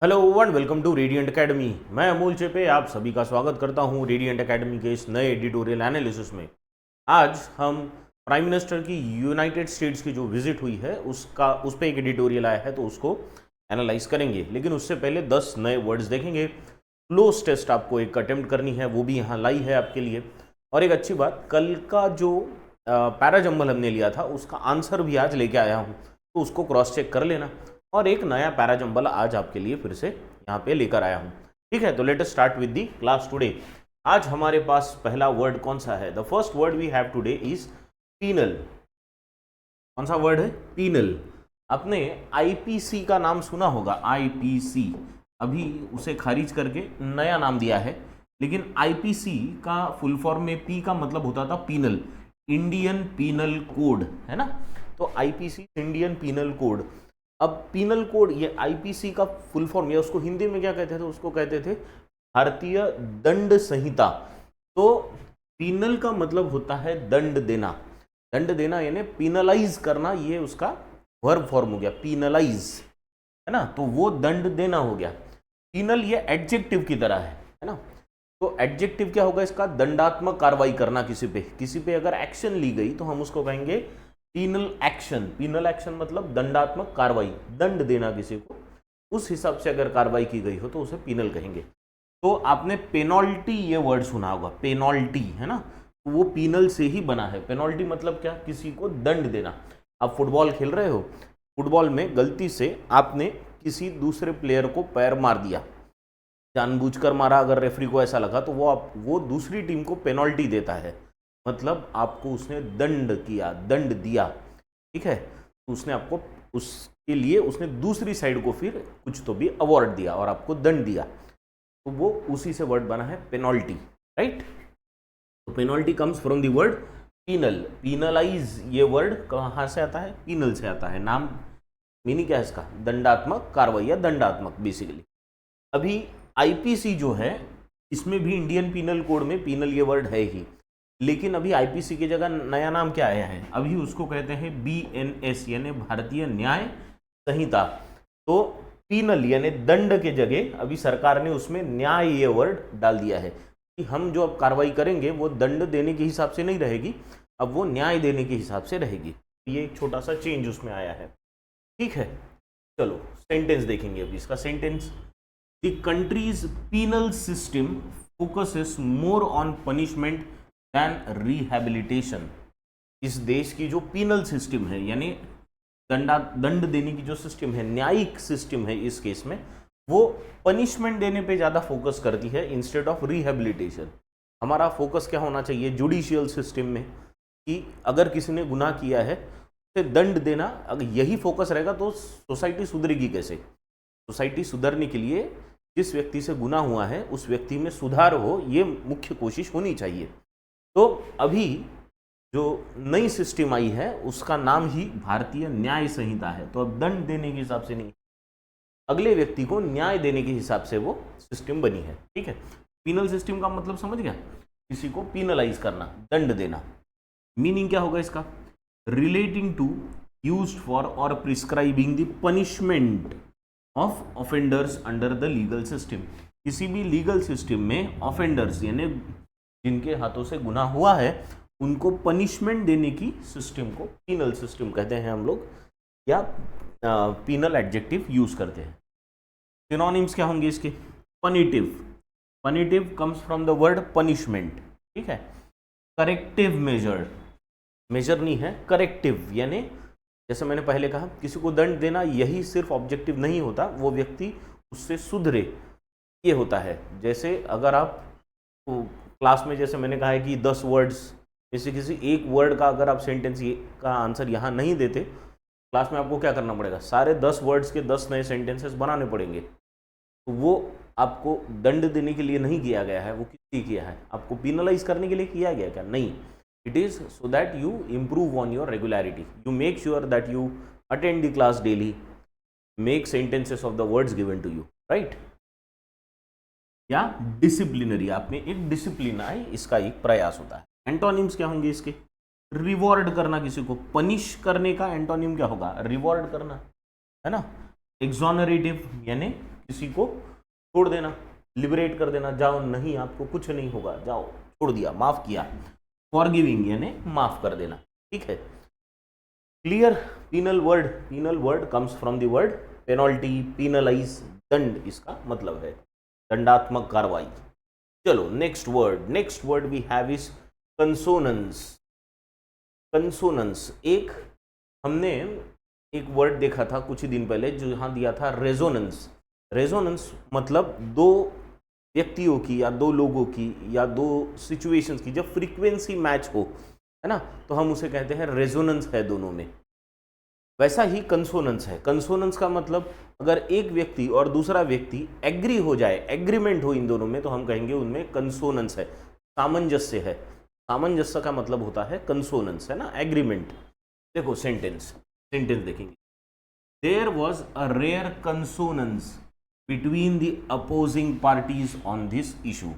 Hello and welcome to Radiant Academy. मैं अमूल चेपे आप सभी का स्वागत करता हूं रेडिएंट एकेडमी के इस नए एडिटोरियल एनालिसिस में। आज हम प्राइम मिनिस्टर की यूनाइटेड स्टेट्स की जो विजिट हुई है उस पर एक एडिटोरियल आया है तो उसको एनालाइज करेंगे, लेकिन उससे पहले 10 नए वर्ड्स देखेंगे। क्लोज टेस्ट आपको एक अटेम्प्ट करनी है, वो भी यहाँ लाई है आपके लिए। और एक अच्छी बात, कल का जो पैराजंबल हमने लिया था उसका आंसर भी आज लेके आया हूँ, तो उसको क्रॉस चेक कर लेना। और एक नया पैराजंबल आज आपके लिए फिर से यहाँ पे लेकर आया हूँ। ठीक है, तो let us start with the class today. आज हमारे पास पहला वर्ड कौन सा है? The first word we have today is penal. कौन सा वर्ड है? पीनल। आपने आईपीसी का नाम सुना होगा, आईपीसी। अभी उसे खारिज करके नया नाम दिया है, लेकिन आईपीसी का फुल फॉर्म में पी का मतलब होता था पीनल, इंडियन पीनल कोड, है ना। तो आईपीसी इंडियन पीनल कोड। अब पीनल कोड, ये आईपीसी का फुल फॉर्म, या उसको हिंदी में क्या कहते थे? उसको कहते थे भारतीय दंड संहिता। तो पीनल का मतलब होता है दंड देना। दंड देना यानी पीनलाइज करना, ये उसका वर्ब फॉर्म हो गया, पीनलाइज, है ना। तो वो दंड देना हो गया। पीनल ये एडजेक्टिव की तरह है ना। तो एडजेक्टिव क्या होगा इसका? दंडात्मक कार्रवाई करना किसी पे अगर एक्शन ली गई तो हम उसको कहेंगे पीनल एक्शन। पीनल एक्शन मतलब दंडात्मक कार्रवाई, दंड देना किसी को, उस हिसाब से अगर कार्रवाई की गई हो तो उसे पीनल कहेंगे। तो आपने पेनल्टी ये वर्ड सुना होगा, पेनल्टी, है ना। तो वो पीनल से ही बना है। पेनल्टी मतलब क्या? किसी को दंड देना। आप फुटबॉल खेल रहे हो, फुटबॉल में गलती से आपने किसी दूसरे प्लेयर को पैर मार दिया, जानबूझकर मारा, अगर रेफरी को ऐसा लगा तो वो दूसरी टीम को पेनल्टी देता है, मतलब आपको उसने दंड किया, दंड दिया। ठीक है, तो उसने आपको उसके लिए उसने दूसरी साइड को फिर कुछ तो भी अवार्ड दिया और आपको दंड दिया, तो वो उसी से वर्ड बना है पेनल्टी, राइट। तो penalty comes from the word penal. Penalise ये वर्ड कहाँ से आता है? पीनल से आता है। नाम मीनिंग क्या है इसका? दंडात्मक कार्रवाई या दंडात्मक बेसिकली। अभी आईपीसी जो है इसमें भी इंडियन पीनल कोड में पीनल ये वर्ड है ही, लेकिन अभी आईपीसी की जगह नया नाम क्या आया है? अभी उसको कहते हैं बीएनएस यानी भारतीय न्याय संहिता। तो पीनल यानी दंड के जगह अभी सरकार ने उसमें न्याय ये वर्ड डाल दिया है कि हम जो अब कार्रवाई करेंगे वो दंड देने के हिसाब से नहीं रहेगी, अब वो न्याय देने के हिसाब से रहेगी। ये एक छोटा सा चेंज उसमें आया है। ठीक है, चलो सेंटेंस देखेंगे अभी इसका। Sentence, the country's penal system focuses more on punishment than rehabilitation. इस देश की जो पीनल सिस्टम है यानी दंड देने की जो सिस्टम है, न्यायिक सिस्टम है, इस केस में वो पनिशमेंट देने पे ज़्यादा फोकस करती है इंस्टेड ऑफ रिहेबिलिटेशन। हमारा फोकस क्या होना चाहिए जुडिशियल सिस्टम में कि अगर किसी ने गुनाह किया है उसे दंड देना। अगर यही फोकस रहेगा तो सोसाइटी सुधरेगी कैसे? सोसाइटी सुधरने के लिए जिस व्यक्ति से गुनाह हुआ है उस व्यक्ति में सुधार हो, ये मुख्य कोशिश होनी चाहिए। तो अभी जो नई सिस्टम आई है उसका नाम ही भारतीय न्याय संहिता है। तो अब दंड देने के हिसाब से नहीं, अगले व्यक्ति को न्याय देने के हिसाब से वो सिस्टम बनी है। ठीक है, पीनल सिस्टम का मतलब समझ गया? किसी को पीनलाइज करना, दंड देना। मीनिंग क्या होगा इसका? रिलेटिंग टू, यूज्ड फॉर और prescribing the punishment of offenders under the legal system. किसी भी लीगल सिस्टम में ऑफेंडर्स यानी जिनके हाथों से गुनाह हुआ है उनको पनिशमेंट देने की सिस्टम को पीनल सिस्टम कहते हैं हम लोग, या पीनल एडजेक्टिव यूज करते हैं। सिनोनिम्स क्या होंगे इसके? Punitive, punitive comes from the word punishment. ठीक है, करेक्टिव मेजर, मेजर नहीं है, करेक्टिव यानी जैसे मैंने पहले कहा किसी को दंड देना यही सिर्फ ऑब्जेक्टिव नहीं होता, वो व्यक्ति उससे सुधरे, ये होता है। जैसे अगर आप क्लास में, जैसे मैंने कहा है कि 10 वर्ड्स में से किसी एक वर्ड का अगर आप सेंटेंस का आंसर यहाँ नहीं देते, क्लास में आपको क्या करना पड़ेगा? सारे 10 वर्ड्स के 10 नए सेंटेंसेस बनाने पड़ेंगे। तो वो आपको दंड देने के लिए नहीं किया गया है, वो किस लिए किया है? आपको पीनलाइज करने के लिए किया गया क्या? नहीं, it is so that you improve on your regularity, you make sure that you attend the class daily, make sentences of the words given to you, right? या डिसिप्लिनरी, आप में एक डिसिप्लिन आए, इसका एक प्रयास होता है। एंटोनिम्स क्या होंगे इसके? रिवॉर्ड करना, किसी को पनिश करने का एंटोनिम क्या होगा? रिवॉर्ड करना, है ना। एक्सोनरेटिव यानी किसी को छोड़ देना, लिबरेट कर देना, जाओ नहीं आपको कुछ नहीं होगा, जाओ, छोड़ दिया, माफ किया। फॉरगिविंग यानी माफ कर देना, ठीक है। Clear. Penal word comes from the word penalty, penalize, दंड इसका मतलब है, दंडात्मक कार्रवाई। चलो next word we have is consonance. Consonance, एक हमने एक वर्ड देखा था कुछ ही दिन पहले जो यहाँ दिया था रेजोनेंस। रेजोनेंस मतलब दो व्यक्तियों की या दो लोगों की या दो सिचुएशंस की जब फ्रीक्वेंसी मैच हो, है ना, तो हम उसे कहते हैं रेजोनेंस है दोनों में। वैसा ही कंसोनेंस है। कंसोनेंस का मतलब अगर एक व्यक्ति और दूसरा व्यक्ति एग्री हो जाए, एग्रीमेंट हो इन दोनों में, तो हम कहेंगे उनमें कंसोनेंस है, सामंजस्य है। सामंजस्य का मतलब होता है कंसोनेंस, है ना, एग्रीमेंट। देखो सेंटेंस देखेंगे। There was a rare consonance between the opposing parties on this issue.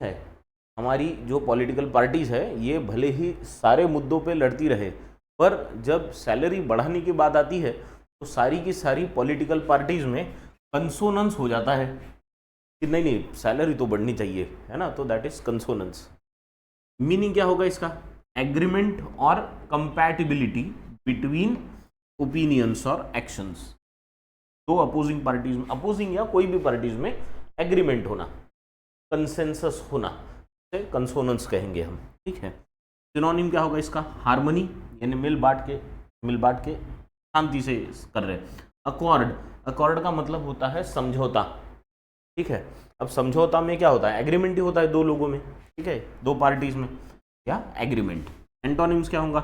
है, हमारी जो पॉलिटिकल पार्टीज है ये भले ही सारे मुद्दों पे लड़ती रहे, पर जब सैलरी बढ़ाने की बात आती है तो सारी की सारी पॉलिटिकल पार्टीज में कंसोनेंस हो जाता है कि नहीं सैलरी तो बढ़नी चाहिए, है ना, तो दैट इज कंसोनेंस। मीनिंग क्या होगा इसका? एग्रीमेंट और कंपैटिबिलिटी बिटवीन ओपिनियंस और एक्शंस। दो अपोजिंग पार्टीज में, अपोजिंग या कोई भी पार्टीज में एग्रीमेंट होना, कंसेंसस होना, कंसोनेंस कहेंगे हम, ठीक है। सिनोनिम क्या होगा इसका? हार्मनी यानी मिल बांट के शांति से कर रहे। अकॉर्ड का मतलब होता है समझौता, ठीक है। अब समझौता में क्या होता है? एग्रीमेंट ही होता है दो लोगों में, ठीक है, दो पार्टीज में, या एग्रीमेंट। एंटोनिम्स क्या होगा?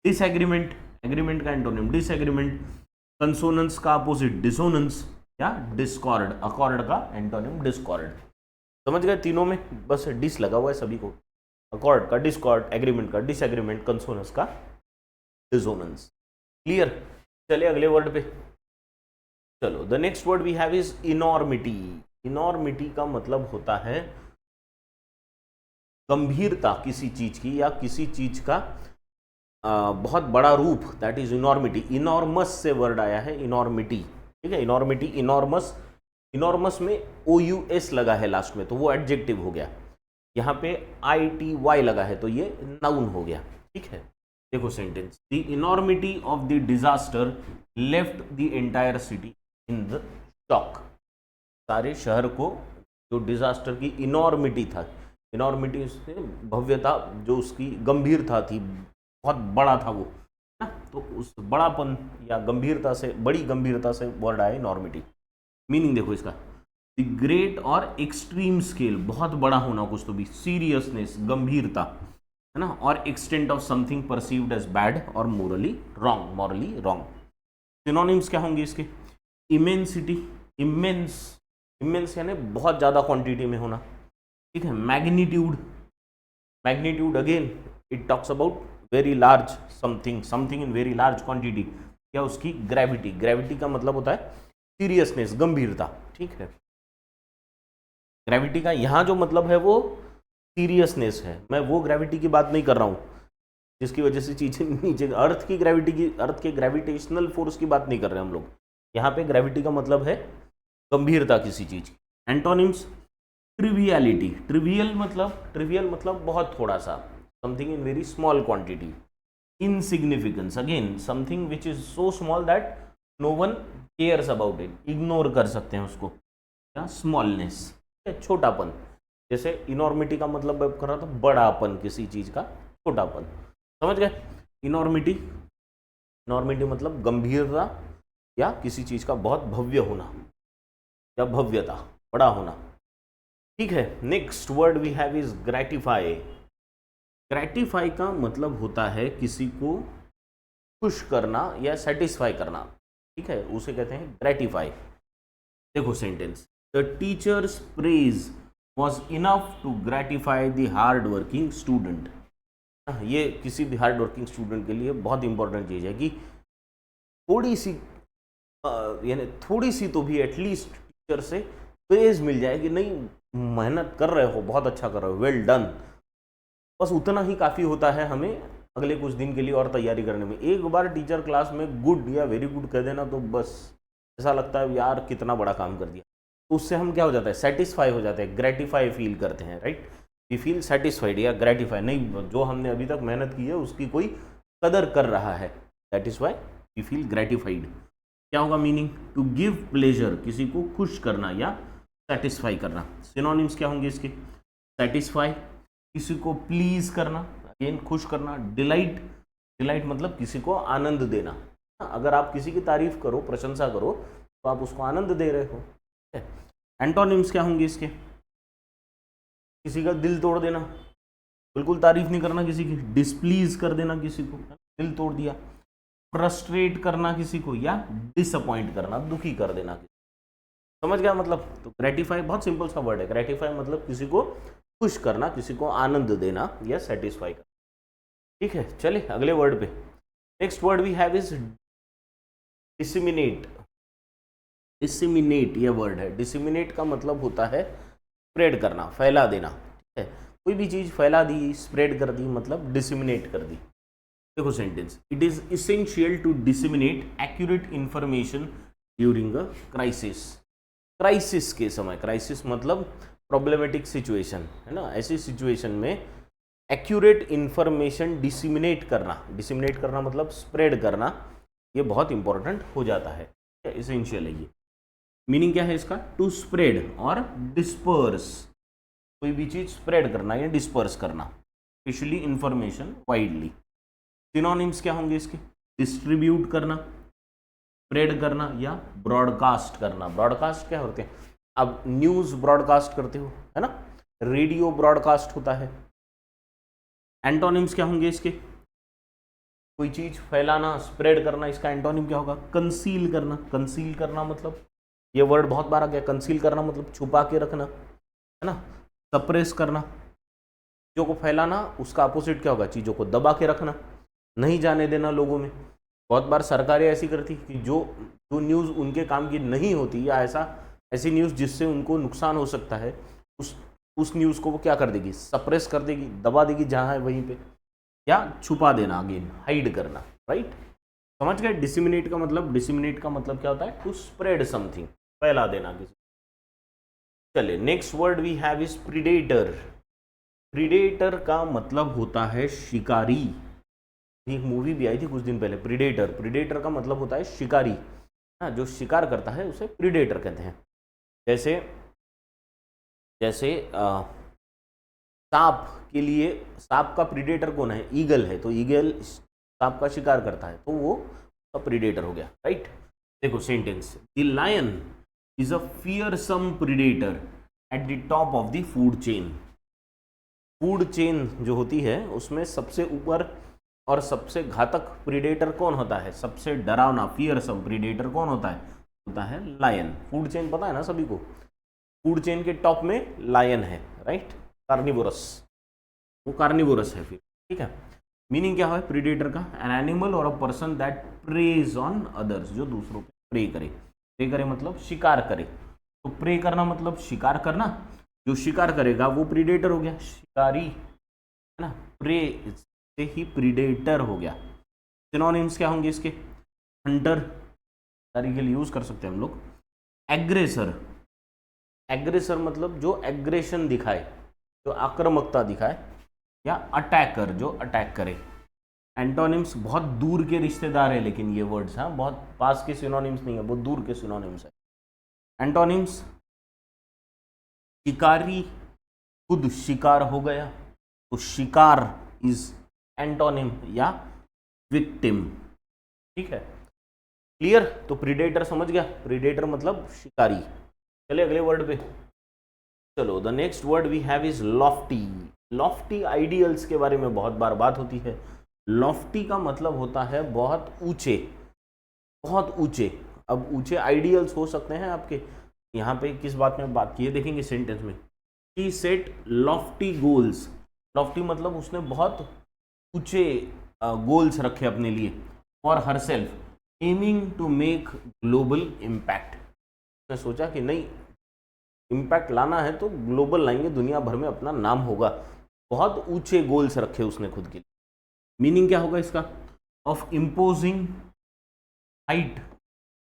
डिसएग्रीमेंट, एग्रीमेंट का एंटोनिम डिसएग्रीमेंट। कंसोनेंस का अपोजिट डिसोनेंस या डिस्कॉर्ड, अकॉर्ड का एंटोनिम डिस्कॉर्ड। समझ गए? तीनों में बस डिस लगा हुआ है सभी को, अकॉर्ड का डिस्कॉर्ड, एग्रीमेंट का डिसएग्रीमेंट, कंसोनेंस का डिसोनेंस। क्लियर? चलिए अगले वर्ड पे चलो। The next word we have is enormity. Enormity का मतलब होता है गंभीरता किसी चीज की या किसी चीज का बहुत बड़ा रूप, दैट इज इनॉर्मिटी। इनॉर्मस से वर्ड आया है इनॉर्मिटी, ठीक है। इनॉर्मिटी, इनॉर्मस, इनॉर्मस में OUS लगा है लास्ट में तो वो एडजेक्टिव हो गया, यहाँ पे ITY लगा है तो ये नाउन हो गया, ठीक है। देखो sentence, the enormity of the disaster left the entire city in the shock. सारे शहर को जो डिजास्टर की इनॉर्मिटी था, इनॉर्मिटी से भव्यता, जो उसकी गंभीरता थी, बहुत बड़ा था वो ना, तो उस बड़ापन या गंभीरता से, बड़ी गंभीरता से वर्ड आया इनॉर्मिटी। मीनिंग देखो इसका, द ग्रेट और एक्सट्रीम स्केल, बहुत बड़ा होना कुछ तो भी, सीरियसनेस, गंभीरता, है ना, और extent of something perceived as bad और मोरली रॉन्ग। सिनोनिम्स क्या होंगे इसके? इमेंसिटी, इमेंस यानी बहुत ज़्यादा क्वांटिटी में होना, ठीक है। Magnitude again it talks about very large something in very large quantity, या उसकी ग्रेविटी का मतलब होता है सीरियसनेस, गंभीरता, ठीक है। ग्रेविटी का यहाँ जो मतलब है वो सीरियसनेस है। मैं वो ग्रेविटी की बात नहीं कर रहा हूँ जिसकी वजह से चीजें नीचे, अर्थ के ग्रेविटेशनल फोर्स की बात नहीं कर रहे हम लोग। यहाँ पे ग्रेविटी का मतलब है गंभीरता किसी चीज की। एंटोनिम्स, ट्रिवियलिटी, ट्रिवियल मतलब बहुत थोड़ा सा, something in very small quantity. Insignificance, again something which is so small that no one cares about it, ignore कर सकते हैं उसको। या स्मॉलनेस, छोटापन, जैसे इनॉर्मिटी का मतलब मैं कर रहा था बड़ापन किसी चीज का, छोटापन। समझ गए? इनॉर्मिटी मतलब गंभीरता या किसी चीज का बहुत भव्य होना या भव्यता, बड़ा होना, ठीक है। Next word we have is gratify. Gratify का मतलब होता है किसी को खुश करना या सेटिस्फाई करना, ठीक है, उसे कहते हैं ग्रेटिफाई। देखो sentence, the teacher's praise was enough to gratify the hard working student. ये किसी भी हार्ड वर्किंग स्टूडेंट के लिए बहुत इंपॉर्टेंट चीज़ है कि थोड़ी सी यानी थोड़ी सी तो भी एटलीस्ट टीचर से प्रेज मिल जाए कि नहीं मेहनत कर रहे हो, बहुत अच्छा कर रहे हो, वेल डन। बस उतना ही काफ़ी होता है हमें अगले कुछ दिन के लिए और तैयारी करने में। एक बार टीचर क्लास में गुड या वेरी गुड कह देना तो बस ऐसा लगता है यार कितना बड़ा काम कर दिया, तो उससे हम क्या हो जाता है, सेटिस्फाई हो जाते हैं, ग्रेटिफाई फील करते हैं, राइट। वी फील सेटिस्फाइड या ग्रेटिफाई, नहीं जो हमने अभी तक मेहनत की है उसकी कोई कदर कर रहा है, that is why we feel gratified. क्या होगा मीनिंग, टू गिव प्लेजर, किसी को खुश करना या सेटिस्फाई करना। सिनोनिम्स क्या होंगे इसके, सेटिस्फाई किसी को प्लीज करना, अगेन खुश करना। डिलाइट, डिलाइट मतलब किसी को आनंद देना। अगर आप किसी की तारीफ करो, प्रशंसा करो, तो आप उसको आनंद दे रहे हो। एंटोनिम्स क्या होंगे इसके, किसी का दिल तोड़ देना, बिल्कुल तारीफ नहीं करना किसी की, डिसप्लीज कर देना किसी को, दिल तोड़ दिया। फ्रस्ट्रेट करना किसी को या डिसअपॉइंट करना, दुखी कर देना किसी को। समझ गया मतलब। तो ग्रेटिफाई बहुत सिंपल सा वर्ड है, ग्रेटिफाई मतलब किसी को खुश करना, किसी को आनंद देना या सेटिस्फाई करना। ठीक है, चलिए अगले वर्ड पे। Next word we have is disseminate. Disseminate ये वर्ड है। डिसिमिनेट का मतलब होता है स्प्रेड करना, फैला देना। ठीक है, कोई भी चीज़ फैला दी, स्प्रेड कर दी, मतलब डिसिमिनेट कर दी। देखो sentence, it is essential to disseminate accurate information during a crisis. Crisis के समय, क्राइसिस मतलब प्रॉब्लमेटिक सिचुएशन है ना, ऐसी सिचुएशन में एक्यूरेट इंफॉर्मेशन डिसिमिनेट करना, डिसिमिनेट करना मतलब स्प्रेड करना, ये बहुत इंपॉर्टेंट हो जाता है, इसेंशियल है ये। मीनिंग क्या है इसका, टू स्प्रेड और डिस्पर्स, कोई भी चीज स्प्रेड करना या डिस्पर्स करना, स्पेशली इंफॉर्मेशन वाइडली। सिनोनिम्स क्या होंगे इसके, डिस्ट्रीब्यूट करना, स्प्रेड करना या ब्रॉडकास्ट करना। ब्रॉडकास्ट क्या होते हैं, अब न्यूज़ ब्रॉडकास्ट करते हो है ना, रेडियो ब्रॉडकास्ट होता है। एंटोनिम्स क्या होंगे इसके, कोई चीज फैलाना, स्प्रेड करना, इसका एंटोनिम क्या होगा, कंसील करना। कंसील करना मतलब ये वर्ड बहुत बार आ गया, कंसील करना मतलब छुपा के रखना है ना। सप्रेस करना, चीज़ों को फैलाना, उसका अपोजिट क्या होगा, चीज़ों को दबा के रखना, नहीं जाने देना लोगों में। बहुत बार सरकारें ऐसी करती कि जो न्यूज़ उनके काम की नहीं होती या ऐसी न्यूज़ जिससे उनको नुकसान हो सकता है, उस न्यूज़ को वो क्या कर देगी, सप्रेस कर देगी, दबा देगी जहाँ है वहीं पे, या छुपा देना, अगेन हाइड करना, राइट। समझ गए। डिसिमिनेट का मतलब, डिसिमिनेट का मतलब क्या होता है, टू स्प्रेड समथिंग, फैला देना किसी। चलिए next word we have is predator. Predator का मतलब होता है शिकारी। एक मूवी भी आई थी कुछ दिन पहले, प्रीडेटर। प्रीडेटर का मतलब होता है शिकारी, हाँ, जो शिकार करता है उसे प्रीडेटर कहते हैं। जैसे जैसे सांप के लिए, सांप का प्रीडेटर कौन है, ईगल है, तो ईगल सांप का शिकार करता है तो वो प्रीडेटर हो गया, राइट। देखो sentence, the lion is a fearsome predator at the top of the food chain. Food chain जो होती है उसमें सबसे ऊपर और सबसे घातक प्रीडेटर कौन होता है, सबसे डरावना फियरसम प्रीडेटर कौन होता है लायन। फूड चेन पता है ना सभी को, फूड चेन के टॉप में लायन है, राइट, कार्निवोरस, वो कार्निवोरस है फिर। ठीक है, मीनिंग क्या है प्रीडेटर का, एन एनिमल और a person that praise on others, जो दूसरों पे प्रे करे। प्रे करे मतलब शिकार करे, तो प्रे करना मतलब शिकार करना, जो शिकार करेगा वो प्रीडेटर हो गया, शिकारी है ना, प्रे से ही प्रीडेटर हो गया। सिनोनिम्स क्या होंगे इसके, हंटर, सारी के लिए यूज कर सकते हैं हम लोग। एग्रेसर, एग्रेसर मतलब जो एग्रेशन दिखाए, जो आक्रामकता दिखाए, या अटैकर, जो अटैक करे। एंटोनिम्स बहुत दूर के रिश्तेदार है, लेकिन ये वर्ड्स हाँ बहुत पास के सिनोनिम्स नहीं है, बहुत दूर के सिनोनिम्स है। एंटोनिम्स, शिकारी खुद शिकार हो गया, तो शिकार इज एंटोनिम या विक्टिम। ठीक है, क्लियर। तो प्रीडेटर समझ गया, प्रीडेटर मतलब शिकारी। चले अगले वर्ड पे। चलो the next word we have is lofty. Lofty ideals के बारे में बहुत बार बात होती है। लॉफ्टी का मतलब होता है बहुत ऊंचे, बहुत ऊंचे। अब ऊंचे आइडियल्स हो सकते हैं आपके, यहाँ पे किस बात में बात की है देखेंगे सेंटेंस में। She set lofty goals. Lofty मतलब उसने बहुत ऊंचे गोल्स रखे अपने लिए, for herself aiming to make global impact. उसने सोचा कि नहीं, इम्पैक्ट लाना है तो ग्लोबल लाएंगे, दुनिया भर में अपना नाम होगा। बहुत ऊंचे गोल्स रखे उसने खुद के लिए। मीनिंग क्या होगा इसका, of imposing height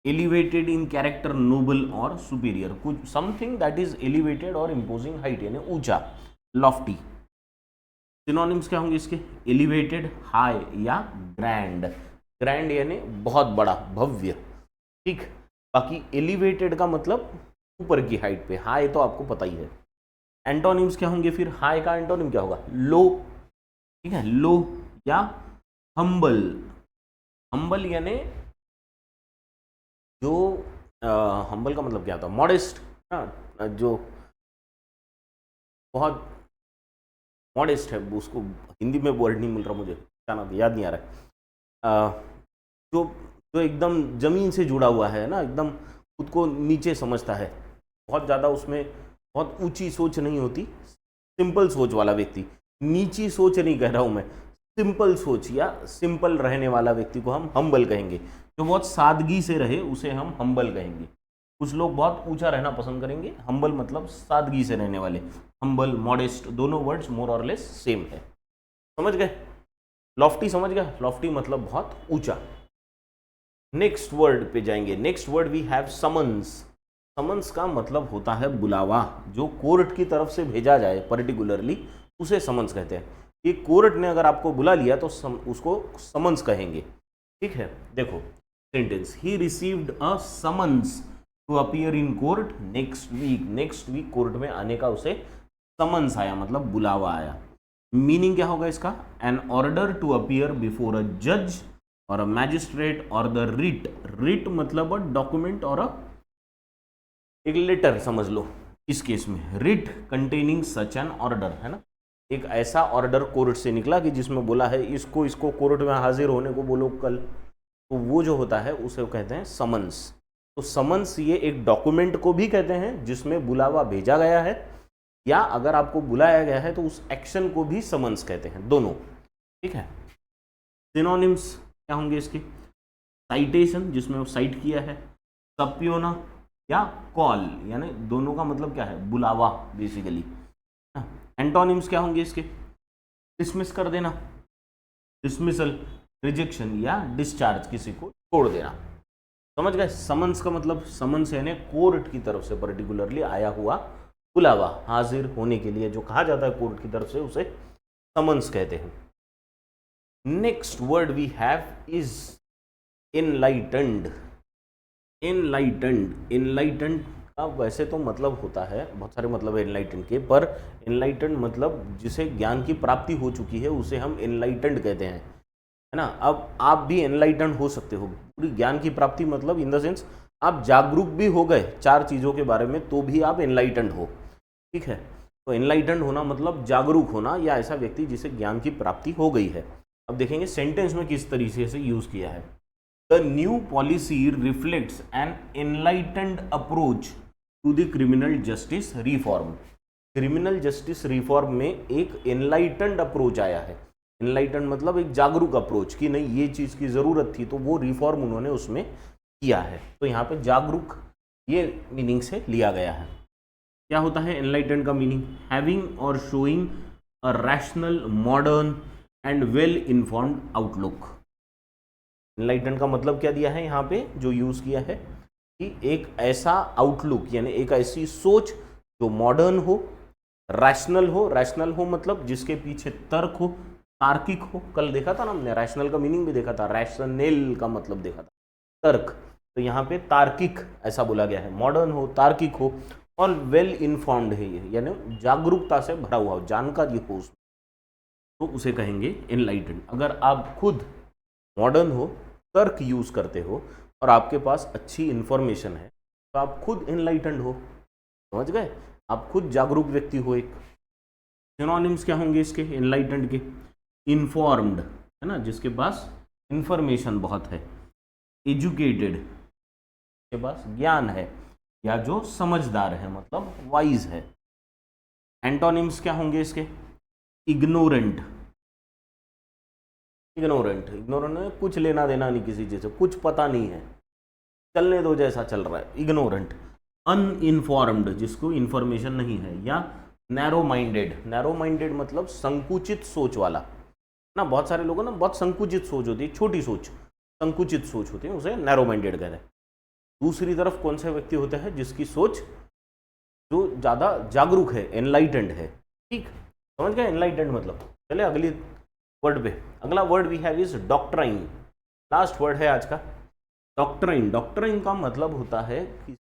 elevated in character, noble और सुपीरियर, कुछ समथिंग दैट इज एलिवेटेड और इम्पोजिंग हाइट, यानी ऊंचा, लॉफ्टी। सिनोनिम्स क्या होंगे इसके? एलिवेटेड, हाई या ग्रैंड। ग्रैंड यानी बहुत बड़ा, भव्य, ठीक। बाकी एलिवेटेड का मतलब ऊपर की हाइट पे, हाई तो आपको पता ही है। एंटोनिम्स क्या होंगे फिर? हाई का एंटोनिम क्या होगा? लो, ठीक है, लो या हम्बल। हम्बल यानी जो हम्बल का मतलब क्या होता है? मॉडेस्ट, जो बहुत मॉडेस्ट है, उसको हिंदी में वर्ड नहीं मिल रहा मुझे, क्या नाम, याद नहीं आ रहा है। जो जो एकदम जमीन से जुड़ा हुआ है ना, एकदम खुद को नीचे समझता है, बहुत ज़्यादा उसमें बहुत ऊंची सोच नहीं होती, सिंपल सोच वाला व्यक्ति। नीची सोच नहीं कह रहा हूँ मैं, सिंपल सोच या सिंपल रहने वाला व्यक्ति को हम हम्बल कहेंगे। जो बहुत सादगी से रहे उसे हम हम्बल कहेंगे। कुछ लोग बहुत ऊंचा रहना पसंद करेंगे, हम्बल मतलब सादगी से रहने वाले। हम्बल, मॉडेस्ट, दोनों वर्ड्स मोर और लेस सेम है। समझ गए? लॉफ्टी समझ गया? लॉफ्टी मतलब बहुत ऊंचा। नेक्स्ट वर्ड पे जाएंगे। Next word we have summons. Summons का मतलब होता है बुलावा, जो कोर्ट की तरफ से भेजा जाए पर्टिकुलरली, उसे समन्स कहते हैं। ये कोर्ट ने अगर आपको बुला लिया तो उसको समन्स कहेंगे, ठीक है। देखो sentence, he received a summons to appear in court next week. Next week court में आने का उसे समन्स आया, मतलब बुलावा आया। मीनिंग क्या होगा इसका? An order to appear before a जज और अ मैजिस्ट्रेट और द रिट। रिट मतलब अ डॉक्यूमेंट और एक लेटर समझ लो। इस केस में writ containing such an order, है ना, एक ऐसा ऑर्डर कोर्ट से निकला कि जिसमें बोला है इसको कोर्ट में हाजिर होने को बोलो कल, तो वो जो होता है उसे कहते हैं समन्स। तो समन्स ये एक डॉक्यूमेंट को भी कहते हैं जिसमें बुलावा भेजा गया है, या अगर आपको बुलाया गया है तो उस एक्शन को भी समन्स कहते हैं, दोनों, ठीक है। सिनोनिम्स क्या होंगे इसके? साइटेशन, जिसमें वो साइट किया है, सब्योना या कॉल, यानी दोनों का मतलब क्या है? बुलावा बेसिकली। एंटोनिम्स क्या होंगे इसके? डिसमिस कर देना, डिसमिसल, रिजेक्शन या डिस्चार्ज, किसी को छोड़ देना। समझ गए? समन्स का मतलब, समन्स यानी कोर्ट की तरफ से पर्टिकुलरली आया हुआ बुलावा, हाजिर होने के लिए जो कहा जाता है कोर्ट की तरफ से, उसे समन्स कहते हैं। Next word we have is enlightened. Enlightened, enlightened का वैसे तो मतलब होता है, बहुत सारे मतलब है एनलाइटेंड के, पर एनलाइटेंड मतलब जिसे ज्ञान की प्राप्ति हो चुकी है उसे हम एनलाइटेंड कहते हैं, है ना। अब आप भी एनलाइटेंड हो सकते हो, पूरी ज्ञान की प्राप्ति मतलब इन द सेंस आप जागरूक भी हो गए 4 चीज़ों के बारे में, तो भी आप एनलाइटेंड हो, ठीक है। तो एनलाइटेंड होना मतलब जागरूक होना, या ऐसा व्यक्ति जिसे ज्ञान की प्राप्ति हो गई है। अब देखेंगे सेंटेंस में किस तरीके से यूज़ किया है। The new policy reflects an enlightened approach to the criminal justice reform. Criminal justice reform में एक एनलाइटेंड अप्रोच आया है। एनलाइटेंड मतलब एक जागरूक अप्रोच, कि नहीं ये चीज़ की ज़रूरत थी, तो वो रिफॉर्म उन्होंने उसमें किया है। तो यहाँ पे जागरूक ये मीनिंग से लिया गया है। क्या होता है एनलाइटेंड का मीनिंग? हैविंग और showing a rational, modern and well informed outlook. Enlightened का मतलब क्या दिया है यहाँ पे, जो यूज़ किया है, कि एक ऐसा आउटलुक, यानी एक ऐसी सोच जो मॉडर्न हो, रैशनल हो। रैशनल हो मतलब जिसके पीछे तर्क हो, तार्किक हो। कल देखा था ना हमने, रैशनल का मीनिंग भी देखा था, रैशनल का मतलब देखा था तर्क। तो यहाँ पे तार्किक ऐसा बोला गया है, मॉडर्न हो, तार्किक हो और वेल इन्फॉर्म्ड है ये, यानी जागरूकता से भरा हुआ हो, जानकारी हो उसमें, तो उसे कहेंगे एनलाइटेंड। अगर आप खुद मॉडर्न हो, तर्क यूज़ करते हो और आपके पास अच्छी इन्फॉर्मेशन है, तो आप खुद एनलाइटेंड हो। समझ गए? आप खुद जागरूक व्यक्ति हो। एक सिनोनिम्स क्या होंगे इसके एनलाइटेंड के? इन्फॉर्म्ड, है ना, जिसके पास इंफॉर्मेशन बहुत है। एजुकेटेड, के पास ज्ञान है, या जो समझदार है, मतलब वाइज है। एंटोनिम्स क्या होंगे इसके? इग्नोरेंट। इग्नोरेंट, इग्नोरेंट में कुछ लेना देना नहीं किसी चीज़ से, कुछ पता नहीं है, चलने दो जैसा चल रहा है, इग्नोरेंट। अनइन्फॉर्म्ड, जिसको इन्फॉर्मेशन नहीं है, या नैरो माइंडेड। नैरो माइंडेड मतलब संकुचित सोच वाला ना। बहुत सारे लोगों ना बहुत संकुचित सोच होती है, छोटी सोच, संकुचित सोच होती है, उसे नैरो माइंडेड कहते हैं। दूसरी तरफ कौन से व्यक्ति होते हैं जिसकी सोच जो ज़्यादा जागरूक है, एनलाइटेंड है। ठीक, समझ गए एनलाइटेंड मतलब। चले अगली वर्ड पे। अगला word we have is doctrine. Last word है आज का डॉक्ट्राइन। डॉक्ट्राइन का मतलब होता है कि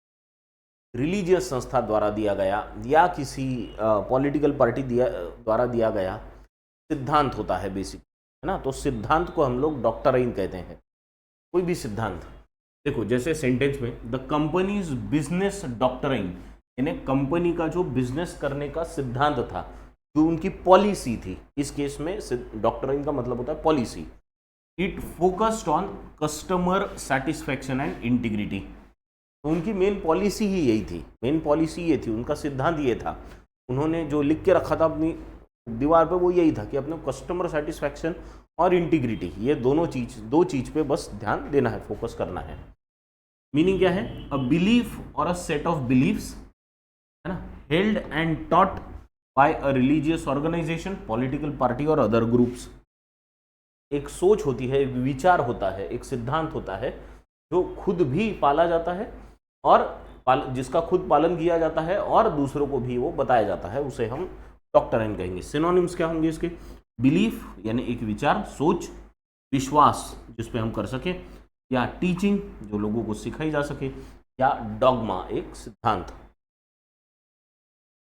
रिलीजियस संस्था द्वारा दिया गया या किसी पॉलिटिकल पार्टी द्वारा दिया गया सिद्धांत होता है बेसिक, है ना। तो सिद्धांत को हम लोग डॉक्ट्राइन कहते हैं। कोई भी सिद्धांत देखो, जैसे सेंटेंस में द कंपनीज बिजनेस डॉक्ट्राइन, यानी कंपनी का जो बिजनेस करने का सिद्धांत था, जो उनकी पॉलिसी थी, इस केस में डॉक्ट्राइन का मतलब होता है policy. It focused on customer satisfaction and integrity. तो उनकी मेन पॉलिसी ही यही थी, मेन पॉलिसी ये थी, उनका सिद्धांत ये था। उन्होंने जो लिख के रखा था अपनी दीवार पे वो यही था कि अपने कस्टमर सेटिस्फैक्शन और इंटीग्रिटी, ये दो चीज पे बस ध्यान देना है, फोकस करना है। मीनिंग क्या है? अ बिलीफ और अ सेट ऑफ बिलीफ्स, है ना, held and taught by a religious organisation, political party और अदर ग्रुप्स। एक सोच होती है, एक विचार होता है, एक सिद्धांत होता है जो खुद भी पाला जाता है और जिसका खुद पालन किया जाता है और दूसरों को भी वो बताया जाता है, उसे हम डॉक्ट्राइन कहेंगे। सिनोनिम्स क्या होंगे इसके? बिलीफ यानी एक विचार, सोच, विश्वास जिस पे हम कर सके, या टीचिंग जो लोगों को सिखाई जा सके, या डॉगमा एक सिद्धांत।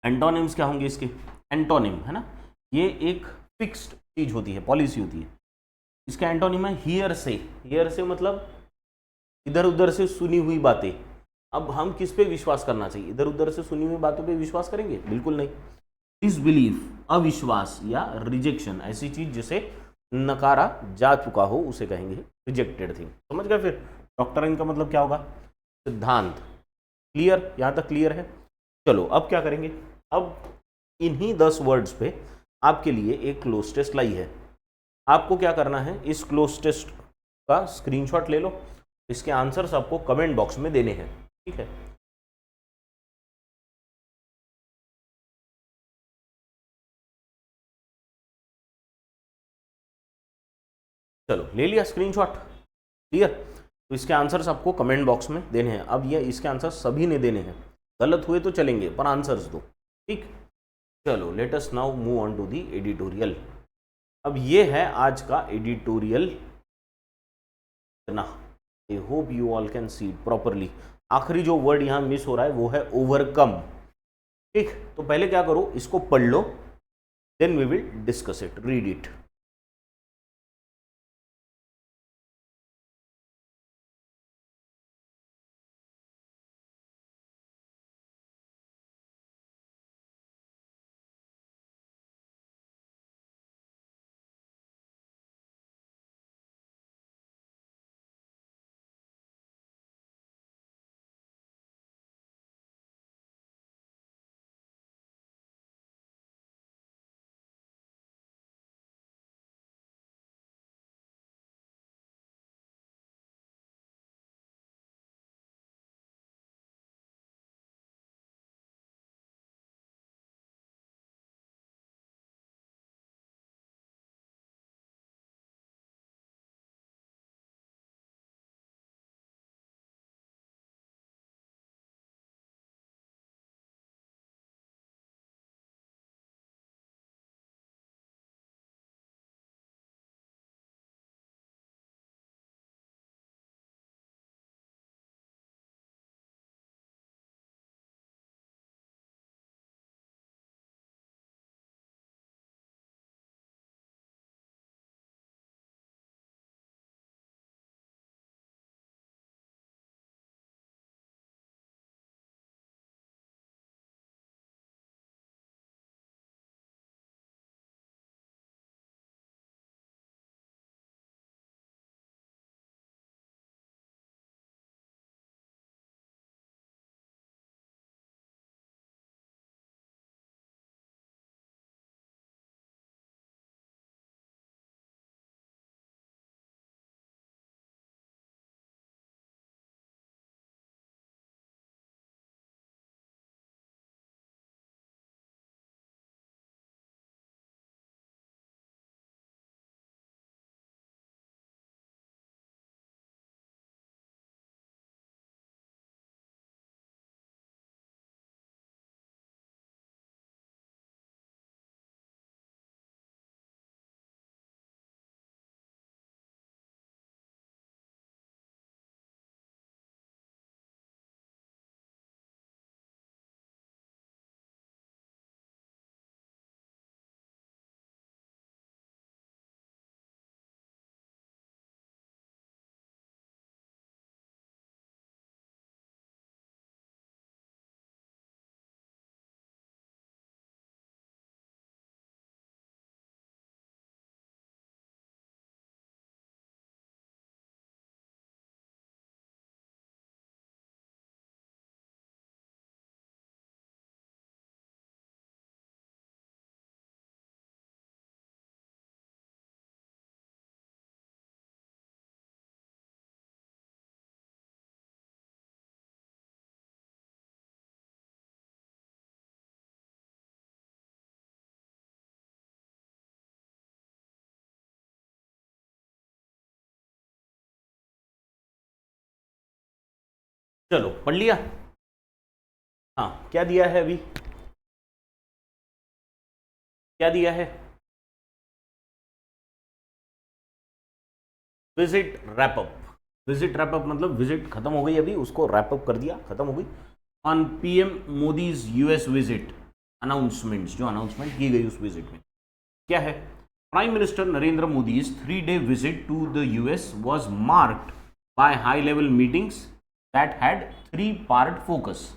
एंटोनिम्स क्या होंगे इसके? एंटोनिम, है ना, ये एक फिक्स्ड चीज होती है, पॉलिसी होती है। इसका एंटोनिम है हियर से। हियर से मतलब इधर उधर से सुनी हुई बातें। अब हम किस पे विश्वास करना चाहिए? इधर उधर से सुनी हुई बातों पे विश्वास करेंगे? बिल्कुल नहीं। डिसबिलीफ, अविश्वास या रिजेक्शन, ऐसी चीज जिसे नकारा जा चुका हो उसे कहेंगे रिजेक्टेड थिंग। समझ गए? फिर डॉक्ट्राइन का मतलब क्या होगा? सिद्धांत। क्लियर? यहां तक क्लियर है? चलो अब क्या करेंगे? अब इन्हीं 10 वर्ड्स पे आपके लिए एक क्लोज टेस्ट लाई है। आपको क्या करना है? इस क्लोज टेस्ट का स्क्रीनशॉट ले लो, इसके आंसर्स आपको कमेंट बॉक्स में देने हैं, ठीक है। चलो ले लिया स्क्रीनशॉट? क्लियर? तो इसके आंसर्स आपको कमेंट बॉक्स में देने हैं। अब ये इसके आंसर्स सभी ने देने हैं, गलत हुए तो चलेंगे पर आंसर्स दो, ठीक। चलो let us now move on to the editorial. अब ये है आज का एडिटोरियल ना। I hope you all can see it properly. आखिरी जो वर्ड यहाँ मिस हो रहा है वो है ओवरकम, ठीक। तो पहले क्या करो, इसको पढ़ लो, then we will discuss it, read it. चलो पढ़ लिया। हाँ, क्या दिया है अभी, क्या दिया है? Visit wrap up. विजिट रैपअप मतलब विजिट खत्म हो गई अभी, उसको रैपअप कर दिया, खत्म हो गई। On PM Modi's US visit, announcements, जो अनाउंसमेंट की गई उस विजिट में क्या है? Prime minister Narendra Modi's 3-day visit to the US was marked by high level meetings that had 3-part focus.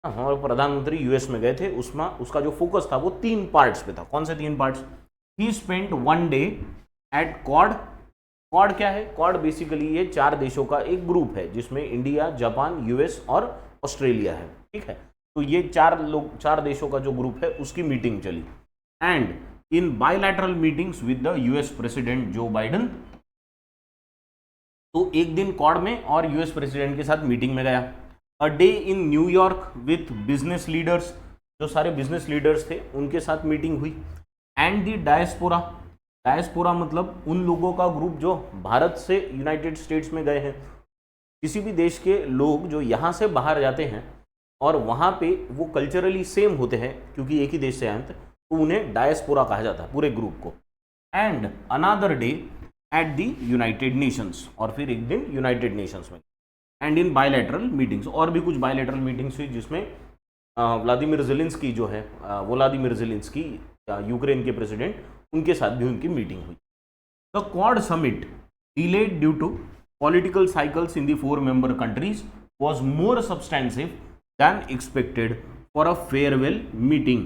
हमारे प्रधानमंत्री यूएस में गए थे, उसमें उसका जो फोकस था वो 3 पार्ट्स पे था। कौन से 3 parts? He spent 1 day at Quad. Quad क्या है? क्वाड बेसिकली ये 4 देशों का एक ग्रुप है जिसमें इंडिया, जापान, यूएस और ऑस्ट्रेलिया है, ठीक है। तो ये 4 देशों का जो ग्रुप है उसकी मीटिंग चली। And in bilateral meetings with the US president जो बाइडन, तो एक दिन क्वाड में और यूएस प्रेसिडेंट के साथ मीटिंग में गया। A day in New York with business leaders, जो सारे बिजनेस लीडर्स थे उनके साथ मीटिंग हुई। एंड दी डायस्पोरा, डायस्पोरा मतलब उन लोगों का ग्रुप जो भारत से यूनाइटेड स्टेट्स में गए हैं। किसी भी देश के लोग जो यहाँ से बाहर जाते हैं और वहाँ पे वो कल्चरली सेम होते हैं क्योंकि एक ही देश से आए थे, तो उन्हें डायस्पोरा कहा जाता है पूरे ग्रुप को। And another day at the United Nations, और फिर एक दिन यूनाइटेड नेशंस में। एंड इन बायलैटरल मीटिंग्स, और भी कुछ बायलैटरल मीटिंग्स हुई जिसमें व्लादिमीर ज़ेलेंस्की जो है, व्लादिमीर ज़ेलेंस्की यूक्रेन के प्रेसिडेंट, उनके साथ भी उनकी मीटिंग हुई। The Quad summit delayed due to political cycles in the 4 member countries was more substantive than expected for a farewell meeting.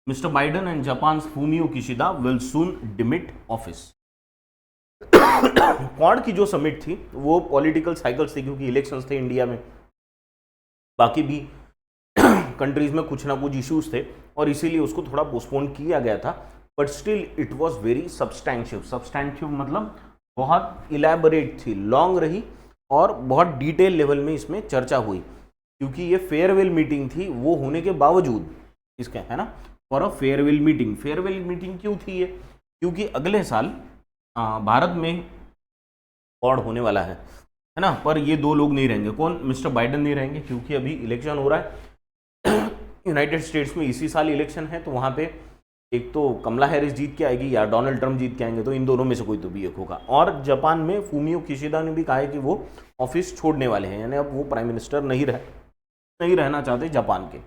Mr. Biden and Japan's Fumio Kishida will soon demit office. Quad की जो summit थी वो political cycles थी क्योंकि elections थे India में, बाकी भी कंट्रीज में कुछ ना कुछ इश्यूज थे और इसीलिए उसको थोड़ा पोस्टपोन किया गया था। But still it was very substantive. Substantive मतलब बहुत इलेबोरेट थी, लॉन्ग रही और बहुत डिटेल लेवल में इसमें चर्चा हुई क्योंकि ये फेयरवेल मीटिंग थी। वो होने के बावजूद इसका है ना, for a farewell meeting. Farewell meeting क्यों थी ये? क्योंकि अगले साल भारत में क्वाड होने वाला है ना, पर ये 2 लोग नहीं रहेंगे। कौन? मिस्टर बाइडन नहीं रहेंगे क्योंकि अभी इलेक्शन हो रहा है यूनाइटेड स्टेट्स में, इसी साल इलेक्शन है, तो वहाँ पे एक तो कमला हैरिस जीत के आएगी या डोनाल्ड ट्रंप जीत के आएंगे, तो इन दोनों में से कोई तो भी एक होगा। और जापान में फूमियो किशिदा ने भी कहा है कि वो ऑफिस छोड़ने वाले हैं, यानी अब वो प्राइम मिनिस्टर नहीं रहना चाहते जापान के।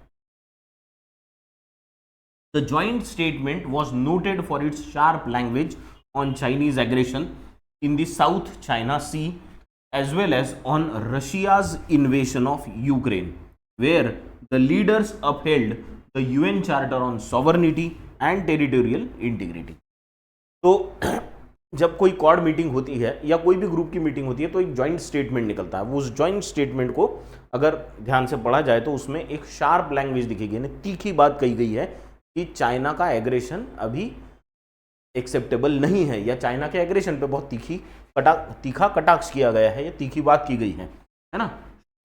The joint statement was noted for its sharp language on Chinese aggression in the South China Sea as well as on Russia's invasion of Ukraine, where the leaders upheld the UN Charter on Sovereignty and Territorial Integrity. तो जब कोई quad meeting होती है या कोई भी group की meeting होती है तो एक जॉइंट स्टेटमेंट निकलता है। वो उस जॉइंट स्टेटमेंट को अगर ध्यान से पढ़ा जाए तो उसमें एक शार्प लैंग्वेज दिखेगी, यानी तीखी बात कही गई है कि चाइना का एग्रेशन अभी एक्सेप्टेबल नहीं है, या चाइना के एग्रेशन पे बहुत तीखा कटाक्ष किया गया है, या तीखी बात की गई है ना।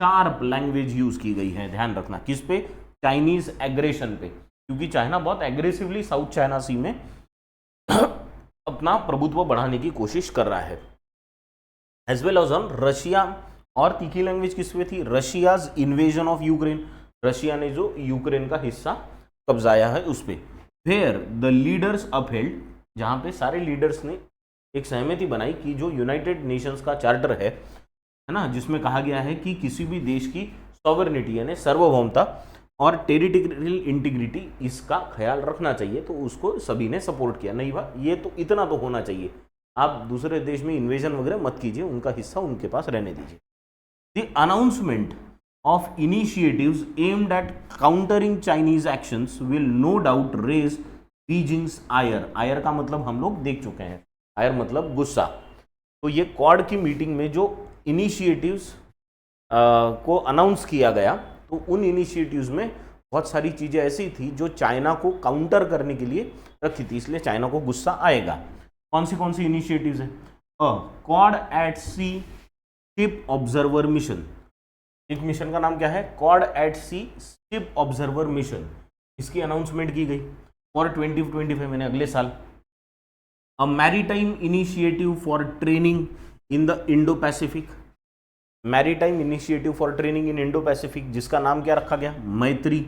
शार्प लैंग्वेज यूज की गई है, ध्यान रखना। किस पे? चाइनीज एग्रेशन पे, क्योंकि चाइना बहुत एग्रेसिवली साउथ चाइना सी में अपना प्रभुत्व बढ़ाने की कोशिश कर रहा है। As well as on Russia, और तीखी लैंग्वेज किस पे थी? Russia's invasion of Ukraine, Russia ने जो यूक्रेन का हिस्सा कब्जाया है उस पे। वेयर द लीडर्स अपहेल्ड, जहां पे सारे लीडर्स ने एक सहमति बनाई कि जो यूनाइटेड नेशंस का चार्टर है ना, जिसमें कहा गया है कि किसी भी देश की सॉवरेनिटी यानी सार्वभौमता और टेरिटोरियल इंटीग्रिटी, इसका ख्याल रखना चाहिए, तो उसको सभी ने सपोर्ट किया। नहीं भाई, ये तो इतना तो होना चाहिए, आप दूसरे देश में इन्वेजन वगैरह मत कीजिए, उनका हिस्सा उनके पास रहने दीजिए। The announcement of initiatives aimed at countering Chinese actions will no doubt raise Beijing's ire. Ire का मतलब हम लोग देख चुके हैं, आयर मतलब गुस्सा। तो ये क्वाड की मीटिंग में जो इनिशिएटिव्स को अनाउंस किया गया, तो उन इनिशिएटिव्स में बहुत सारी चीज़ें ऐसी थी जो चाइना को काउंटर करने के लिए रखी थी, इसलिए चाइना को गुस्सा आएगा। कौन सी इनिशिएटिव्स है? Quad at sea ship observer mission. एक मिशन का नाम क्या है? Quad at sea ship observer mission. इसकी अनाउंसमेंट की गई फॉर 2025 मैंने अगले साल। A maritime initiative for training in the Indo Pacific, maritime initiative for training in Indo Pacific, जिसका नाम क्या रखा गया, मैत्री।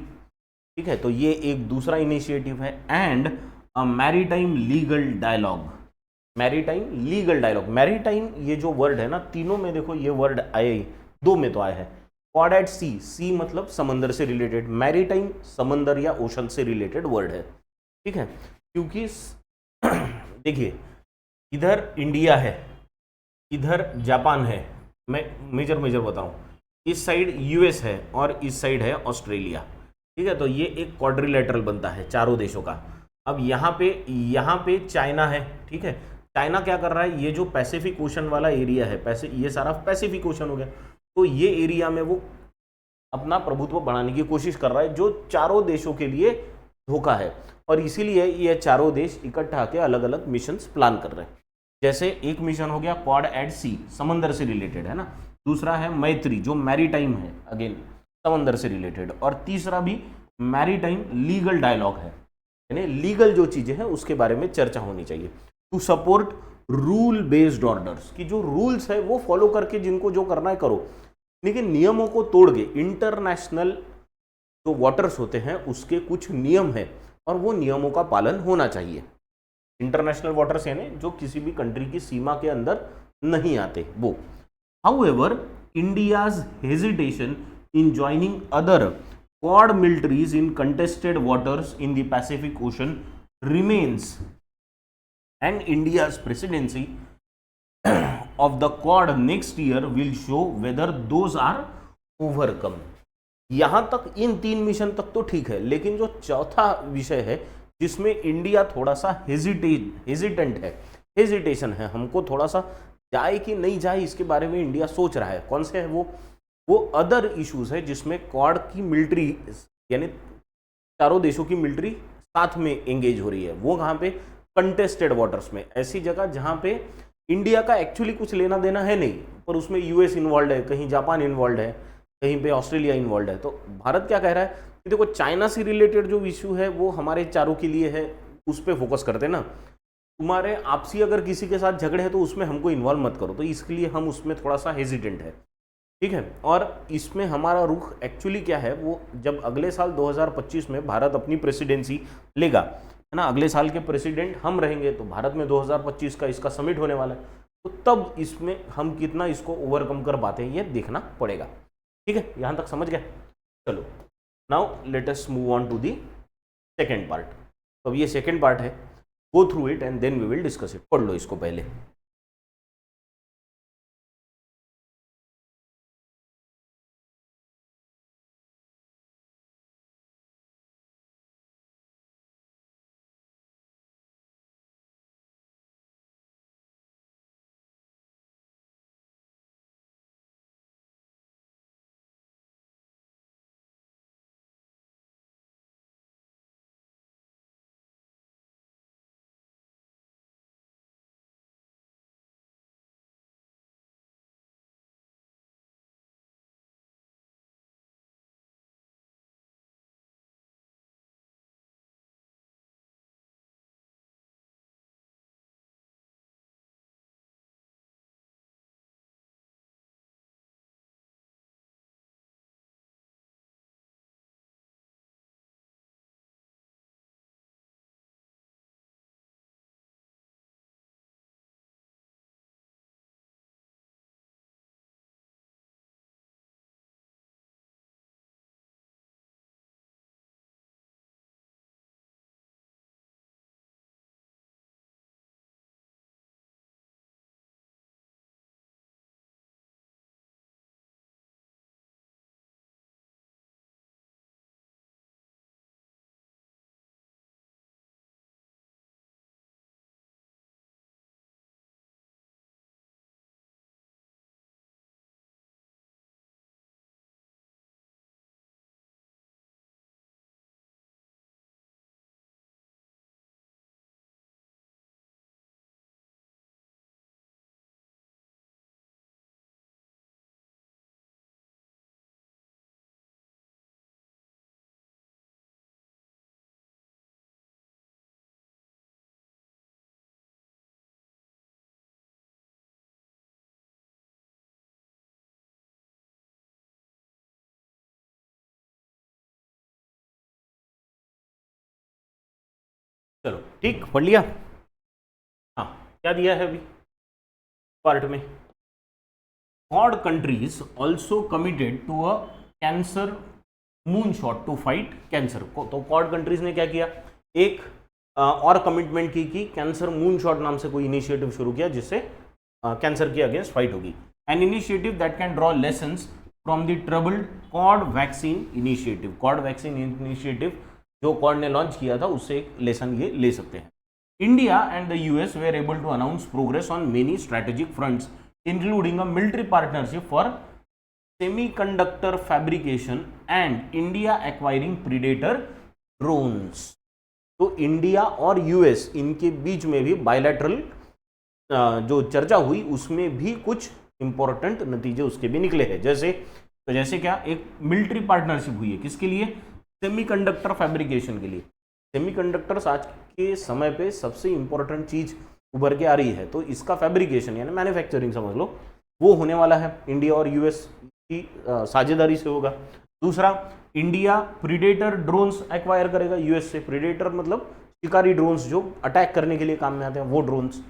ठीक है, तो ये एक दूसरा इनिशिएटिव है। And a maritime legal dialogue, maritime legal dialogue. Maritime ये जो वर्ड है ना, तीनों में देखो ये वर्ड आए, दो में तो आया है। क्वाड एट सी, सी मतलब समंदर से रिलेटेड, मैरीटाइम समंदर या ओशन से रिलेटेड वर्ड है। ठीक है, क्योंकि देखिए इधर इंडिया है, इधर जापान है, मैं मेजर मेजर बताऊं, इस साइड यूएस है और इस साइड है ऑस्ट्रेलिया। ठीक है, तो ये एक क्वाड्रिलेटरल बनता है चारों देशों का। अब यहाँ पे चाइना है। ठीक है, चाइना क्या कर रहा है, ये जो पैसिफिक ओशन वाला एरिया है, ये सारा पैसिफिक ओशन हो गया, तो ये एरिया में वो अपना प्रभुत्व बढ़ाने की कोशिश कर रहा है, जो चारों देशों के लिए धोखा है। और इसीलिए ये चारों देश इकट्ठा आके अलग अलग मिशंस प्लान कर रहे हैं। जैसे एक मिशन हो गया क्वाड एट सी, समंदर से रिलेटेड है ना, दूसरा है मैत्री जो मैरीटाइम है, अगेन समंदर से रिलेटेड, और तीसरा भी मैरीटाइम लीगल डायलॉग है, यानी लीगल जो चीजें हैं उसके बारे में चर्चा होनी चाहिए। To support rule based orders, कि जो रूल्स है वो फॉलो करके जिनको जो करना है करो, लेकिन नियमों को तोड़ के, इंटरनेशनल जो वाटर्स होते हैं उसके कुछ नियम है और वो नियमों का पालन होना चाहिए। इंटरनेशनल वाटर्स यानी जो किसी भी कंट्री की सीमा के अंदर नहीं आते वो। However India's hesitation in joining other quad militaries in contested waters in the Pacific ocean remains, and India's presidency of the quad next year will show whether those are overcome। यहां तक इन तीन mission तक तो ठीक है, लेकिन जो चौथा विषय है जिसमें इंडिया थोड़ा सा हेजिटेंट है, हेजिटेशन है, हमको थोड़ा सा जाए कि नहीं जाए इसके बारे में इंडिया सोच रहा है, कौन से है वो अदर इश्यूज है जिसमें क्वाड की मिलिट्री यानी चारों देशों की मिलिट्री साथ में एंगेज हो रही है। वो कहां पे, कंटेस्टेड वाटर्स में, ऐसी जगह जहां पे इंडिया का एक्चुअली कुछ लेना देना है नहीं, पर उसमें यूएस इन्वॉल्व है, कहीं जापान इन्वॉल्व है, कहीं पे ऑस्ट्रेलिया इन्वॉल्व है। तो भारत क्या कह रहा है कि देखो चाइना से रिलेटेड जो इश्यू है वो हमारे चारों के लिए है, उस पर फोकस करते ना, तुम्हारे आपसी अगर किसी के साथ झगड़े हैं तो उसमें हमको इन्वॉल्व मत करो। तो इसके लिए हम उसमें थोड़ा सा हेजिटेंट है। ठीक है, और इसमें हमारा रुख एक्चुअली क्या है, वो जब अगले साल 2025 में भारत अपनी प्रेसिडेंसी लेगा, है ना, अगले साल के प्रेसिडेंट हम रहेंगे, तो भारत में 2025 का इसका समिट होने वाला है, तो तब इसमें हम कितना इसको ओवरकम कर पाते हैं ये देखना पड़ेगा। ठीक है, यहां तक समझ गए। चलो now let us move on to the second part. तो अब ये सेकेंड पार्ट है, go through it and then we will discuss it. पढ़ लो इसको पहले। चलो ठीक, पढ़ लिया। हाँ, क्या दिया है अभी पार्ट में? Quad countries also committed to a cancer moonshot to fight cancer। तो क्वाड कंट्रीज ने क्या किया, एक और कमिटमेंट की कि कैंसर मूनशॉट नाम से कोई इनिशिएटिव शुरू किया जिससे कैंसर के अगेंस्ट फाइट होगी। An initiative that can draw lessons from the troubled Quad vaccine initiative. Quad vaccine initiative जो क्वाड ने लॉन्च किया था उससे एक लेसन ये ले सकते हैं। India and the US were able to announce progress on many strategic fronts including a military partnership for semiconductor fabrication and India acquiring Predator drones। तो इंडिया और यूएस इनके बीच में भी बायलैटरल जो चर्चा हुई उसमें भी कुछ इंपॉर्टेंट नतीजे उसके भी निकले हैं। जैसे क्या, एक मिलिट्री पार्टनरशिप हुई है, किसके लिए? सेमीकंडक्टर फैब्रिकेशन के लिए। सेमीकंडक्टर्स आज के समय पे सबसे इंपॉर्टेंट चीज उभर के आ रही है, तो इसका फैब्रिकेशन यानी मैन्युफैक्चरिंग समझ लो वो होने वाला है, इंडिया और यूएस की साझेदारी से होगा। दूसरा, इंडिया प्रीडेटर ड्रोन्स एक्वायर करेगा यूएस से। प्रीडेटर मतलब शिकारी ड्रोन्स जो अटैक करने के लिए काम में आते हैं, वो ड्रोन्स।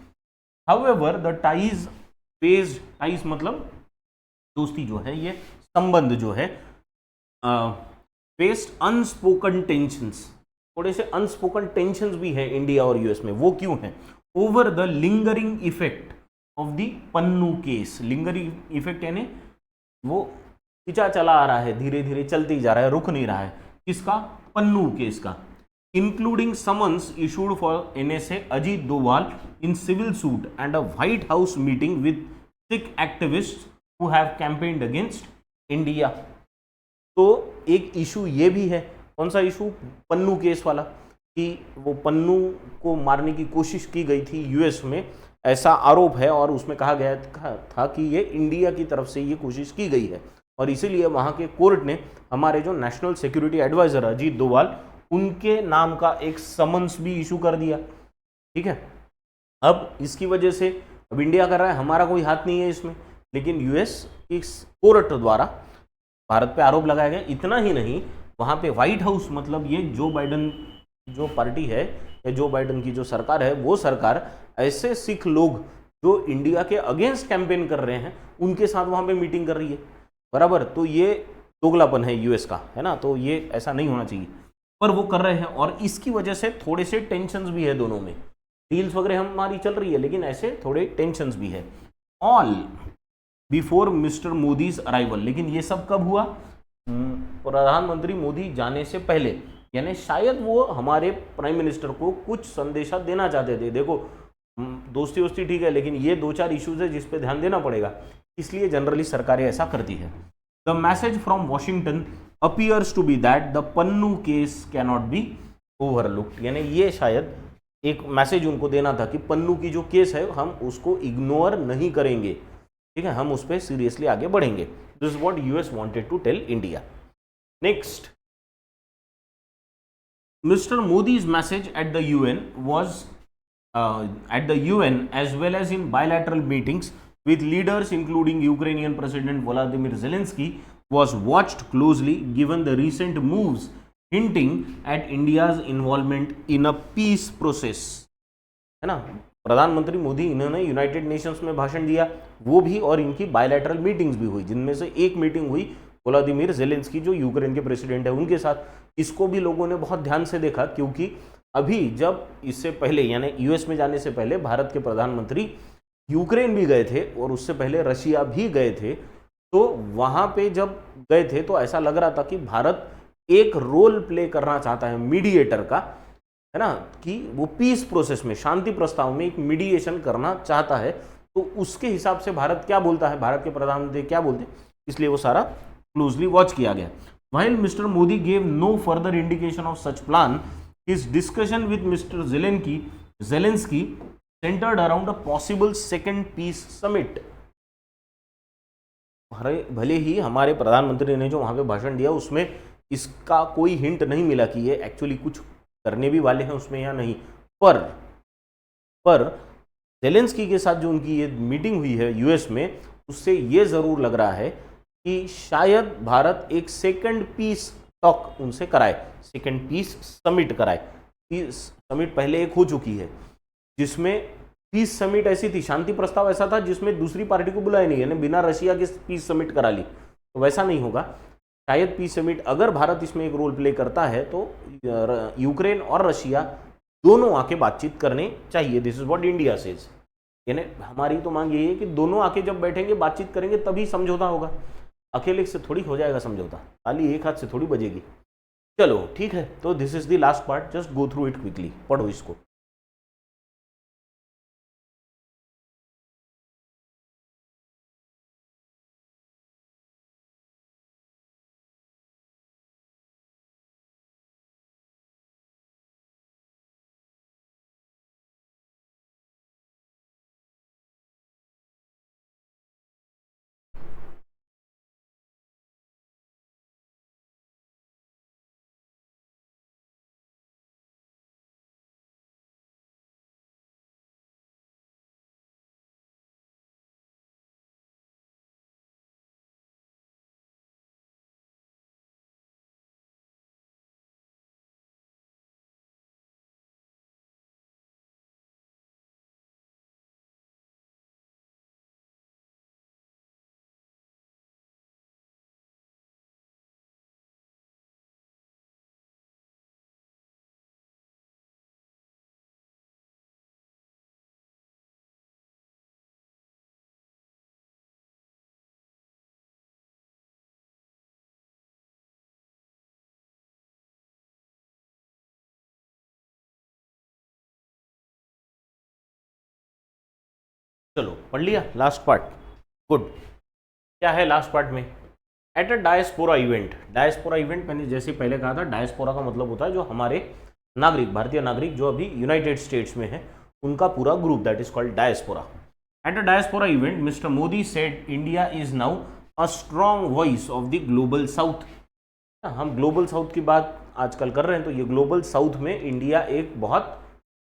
हाउएवर द टाइज मतलब दोस्ती जो है, ये संबंध जो है, फेस्ड अनस्पोकन टेंशंस। थोड़े से अनस्पोकन टेंशंस भी है इंडिया और यूएस में। वो क्यों है? Over the lingering effect of the Pannu case. Lingering effect यानी वो खिंचा चला आ रहा है, धीरे धीरे चलते ही जा रहा है, रुक नहीं रहा है। किसका? पन्नू केस का। Including summons issued for NSA Ajit Doval in civil suit and a White House meeting with Sikh activist who have campaigned against India. तो एक इशू ये भी है। कौन सा इशू? पन्नू केस वाला, कि वो पन्नू को मारने की कोशिश की गई थी यूएस में, ऐसा आरोप है। और उसमें कहा गया था कि ये इंडिया की तरफ से ये कोशिश की गई है, और इसीलिए वहाँ के कोर्ट ने हमारे जो national security adviser Ajit Doval, उनके नाम का एक समन्स भी इशू कर दिया। ठीक है, अब इसकी वजह से अब इंडिया कर रहा है, हमारा कोई हाथ नहीं है इसमें, लेकिन यूएस की कोर्ट द्वारा भारत पे आरोप लगाया गया। इतना ही नहीं, वहाँ पे व्हाइट हाउस मतलब ये जो बाइडन जो पार्टी है या जो बाइडन की जो सरकार है, वो सरकार ऐसे सिख लोग जो इंडिया के अगेंस्ट कैंपेन कर रहे हैं उनके साथ वहाँ पे मीटिंग कर रही है, बराबर। तो ये दोगलापन है यूएस का, है ना। तो ये ऐसा नहीं होना चाहिए, पर वो कर रहे हैं, और इसकी वजह से थोड़े से टेंशन्स भी है दोनों में। डील्स वगैरह हमारी चल रही है, लेकिन ऐसे थोड़े टेंशन्स भी है। All before mister Modi's arrival. लेकिन ये सब कब हुआ? प्रधानमंत्री मोदी जाने से पहले, यानी शायद वो हमारे प्राइम मिनिस्टर को कुछ संदेशा देना चाहते थे। देखो, दोस्ती वोस्ती ठीक है, लेकिन ये दो चार इश्यूज है जिस पे ध्यान देना पड़ेगा, इसलिए जनरली सरकारें ऐसा करती है। The message from Washington appears to be that the Pannu case cannot be overlooked. यानी ये शायद एक मैसेज उनको देना था कि पन्नू की जो केस है हम उसको इग्नोर नहीं करेंगे, ठीक है, हम उस पर सीरियसली आगे बढ़ेंगे। This is what US wanted to tell India. Next, Mr. Modi's message at the UN was as well as in bilateral meetings with leaders including Ukrainian President Volodymyr Zelensky was watched closely given the recent moves hinting at India's involvement in a peace process। है ना, प्रधानमंत्री मोदी इन्होंने United Nations में भाषण दिया, वो भी, और इनकी बायलैटरल मीटिंग्स भी हुई, जिनमें से एक मीटिंग हुई व्लादिमीर ज़ेलेंस्की जो यूक्रेन के प्रेसिडेंट है उनके साथ। इसको भी लोगों ने बहुत ध्यान से देखा, क्योंकि अभी जब इससे पहले यानी यूएस में जाने से पहले भारत के प्रधानमंत्री यूक्रेन भी गए थे और उससे पहले रशिया भी गए थे, तो वहाँ पे जब गए थे तो ऐसा लग रहा था कि भारत एक रोल प्ले करना चाहता है मीडिएटर का, है ना, कि वो पीस प्रोसेस में, शांति प्रस्ताव में एक मीडिएशन करना चाहता है। तो उसके हिसाब से भारत क्या बोलता है, भारत के प्रधानमंत्री क्या बोलते हैं, इसलिए वो सारा क्लोजली वॉच किया गया। While Mr. Modi gave no further indication of such plan, his discussion with Mr. Zelensky centered around a possible second peace summit। भले ही हमारे प्रधानमंत्री ने जो वहाँ पे भाषण दिया उसमें इसका कोई हिंट नहीं मिला कि ये एक्चुअली कुछ करने भी वाले हैं उसमें या नहीं, पर जेलेंस्की के साथ जो उनकी ये मीटिंग हुई है यूएस में, उससे ये ज़रूर लग रहा है कि शायद भारत एक सेकंड पीस टॉक उनसे कराए, सेकंड पीस समिट कराए। पीस समिट पहले एक हो चुकी है, जिसमें पीस समिट ऐसी थी, शांति प्रस्ताव ऐसा था जिसमें दूसरी पार्टी को बुलाया नहीं, यानी बिना रशिया के पीस समिट करा ली। तो वैसा नहीं होगा शायद। पीस समिट अगर भारत इसमें एक रोल प्ले करता है तो यूक्रेन और रशिया दोनों आके बातचीत करने चाहिए। This is what India says. यानी हमारी तो मांग यही है कि दोनों आके जब बैठेंगे बातचीत करेंगे तभी समझौता होगा। अकेले से थोड़ी हो जाएगा समझौता, ताली एक हाथ से थोड़ी बजेगी। चलो ठीक है, तो this is the last part, just go through it quickly, पढ़ो इसको। चलो पढ़ लिया लास्ट पार्ट, गुड। क्या है लास्ट पार्ट में? At a diaspora event. Diaspora event मैंने जैसे पहले कहा था, डायस्पोरा का मतलब होता है जो हमारे नागरिक, भारतीय नागरिक जो अभी यूनाइटेड स्टेट्स में है, उनका पूरा group, that is called diaspora. At a diaspora event mister Modi said India is now a strong voice of the global south. हम ग्लोबल साउथ की बात आजकल कर रहे हैं, तो ये ग्लोबल साउथ में इंडिया एक बहुत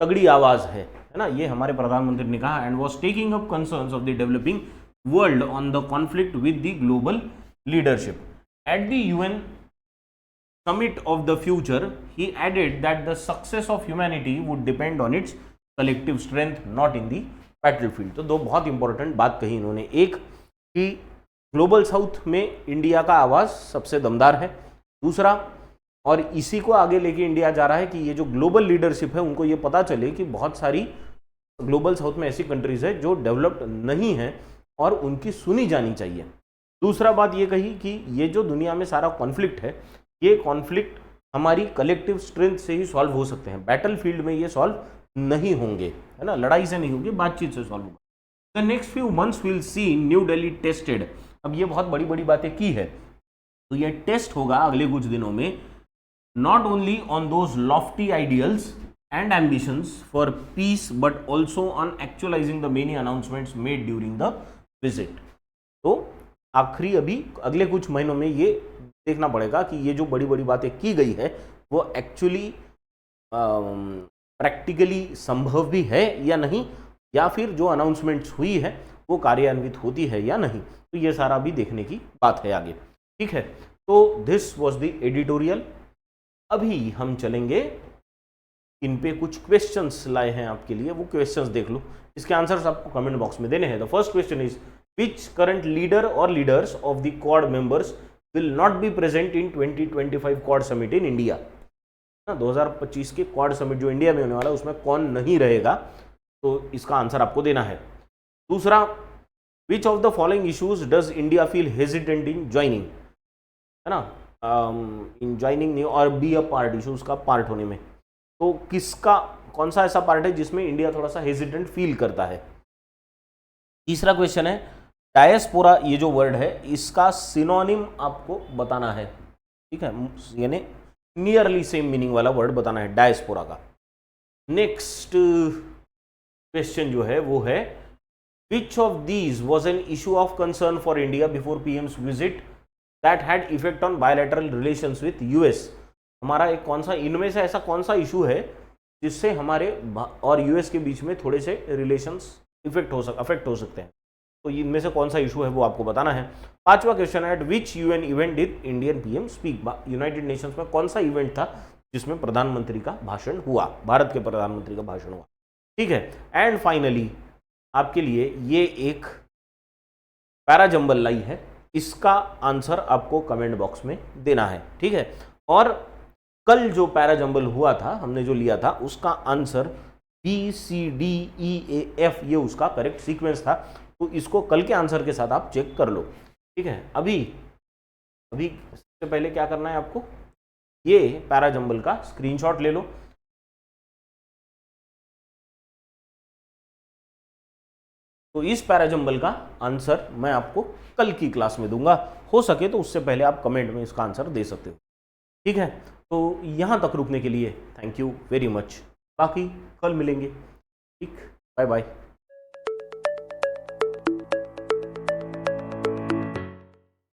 तगड़ी आवाज है ना, ये हमारे प्रधानमंत्री ने कहा। And was taking up concerns of the developing world on the conflict with the global leadership at the UN summit of the future. He added that the success of humanity would depend on its collective strength, not in the battlefield. तो दो बहुत important बात कही इन्होंने, एक कि global south में India का आवाज़ सबसे दमदार है, दूसरा और इसी को आगे लेके इंडिया जा रहा है कि ये जो ग्लोबल लीडरशिप है उनको ये पता चले कि बहुत सारी ग्लोबल साउथ में ऐसी कंट्रीज है जो डेवलप्ड नहीं है और उनकी सुनी जानी चाहिए। दूसरा बात ये कही कि ये जो दुनिया में सारा कॉन्फ्लिक्ट है, ये कॉन्फ्लिक्ट हमारी कलेक्टिव स्ट्रेंथ से ही सॉल्व हो सकते हैं, बैटल फील्ड में ये सॉल्व नहीं होंगे, है ना, लड़ाई से नहीं होंगे, बातचीत से सॉल्व होगा। The next few months will see new Delhi tested. अब ये बहुत बड़ी बड़ी बातें की है, तो ये टेस्ट होगा अगले कुछ दिनों में, not only on those Lofty ideals and ambitions for peace but also on actualizing the many announcements made during the visit. तो आखिरी अभी अगले कुछ महीनों में ये देखना पड़ेगा कि ये जो बड़ी बड़ी बातें की गई है वो एक्चुअली प्रैक्टिकली संभव भी है या नहीं, या फिर जो अनाउंसमेंट्स हुई है वो कार्यान्वित होती है या नहीं, तो ये सारा भी देखने की बात है आगे। ठीक है, तो दिस वॉज द एडिटोरियल। अभी हम चलेंगे, इन पे कुछ क्वेश्चंस लाए हैं आपके लिए, वो क्वेश्चंस देख लो, इसके आंसर्स आपको कमेंट बॉक्स में देने हैं। The first question is which current leader और leaders of the Quad members will not be present in 2025 Quad summit in India. 2025 के क्वाड समिट जो इंडिया में होने वाला है उसमें कौन नहीं रहेगा, तो इसका आंसर आपको देना है। दूसरा, which of the following issues does India feel hesitant in joining, है ना, इन ज्वाइनिंग नहीं और बी अ पार्ट, इशूज का पार्ट होने में, तो किसका कौन सा ऐसा पार्ट है जिसमें इंडिया थोड़ा सा हेजिटेंट फील करता है। तीसरा क्वेश्चन है, डायस्पोरा ये जो वर्ड है इसका सिनोनिम आपको बताना है, ठीक है, यानी नियरली सेम मीनिंग वाला वर्ड बताना है डायस्पोरा का। नेक्स्ट क्वेश्चन जो है वो है, which of these was an issue of concern for India before PM's visit that had effect on bilateral relations with US. हमारा एक कौन सा, इनमें से ऐसा कौन सा इशू है जिससे हमारे और यूएस के बीच में थोड़े से रिलेशंस अफेक्ट हो सकते हैं, तो इनमें से कौन सा इशू है वो आपको बताना है। पांचवा क्वेश्चन है, eight which UN event did Indian PM speak. United Nations में कौन सा इवेंट था जिसमें प्रधानमंत्री का भाषण हुआ, भारत के प्रधानमंत्री का भाषण हुआ। ठीक है, एंड फाइनली आपके लिए ये एक पैरा जंबल लाई है, इसका आंसर आपको कमेंट बॉक्स में देना है। ठीक है, और कल जो पैरा जंबल हुआ था, हमने जो लिया था, उसका आंसर BCDEAF ये उसका करेक्ट सीक्वेंस था। तो इसको कल के आंसर के साथ आप चेक कर लो। ठीक है, अभी सबसे पहले क्या करना है आपको, ये पैरा जंबल का स्क्रीनशॉट ले लो। तो इस पैरा जंबल का आंसर मैं आपको कल की क्लास में दूंगा, हो सके तो उससे पहले आप कमेंट में इसका आंसर दे सकते हो। ठीक है, तो यहाँ तक रुकने के लिए थैंक यू वेरी मच, बाकी कल मिलेंगे। ठीक, बाय बाय।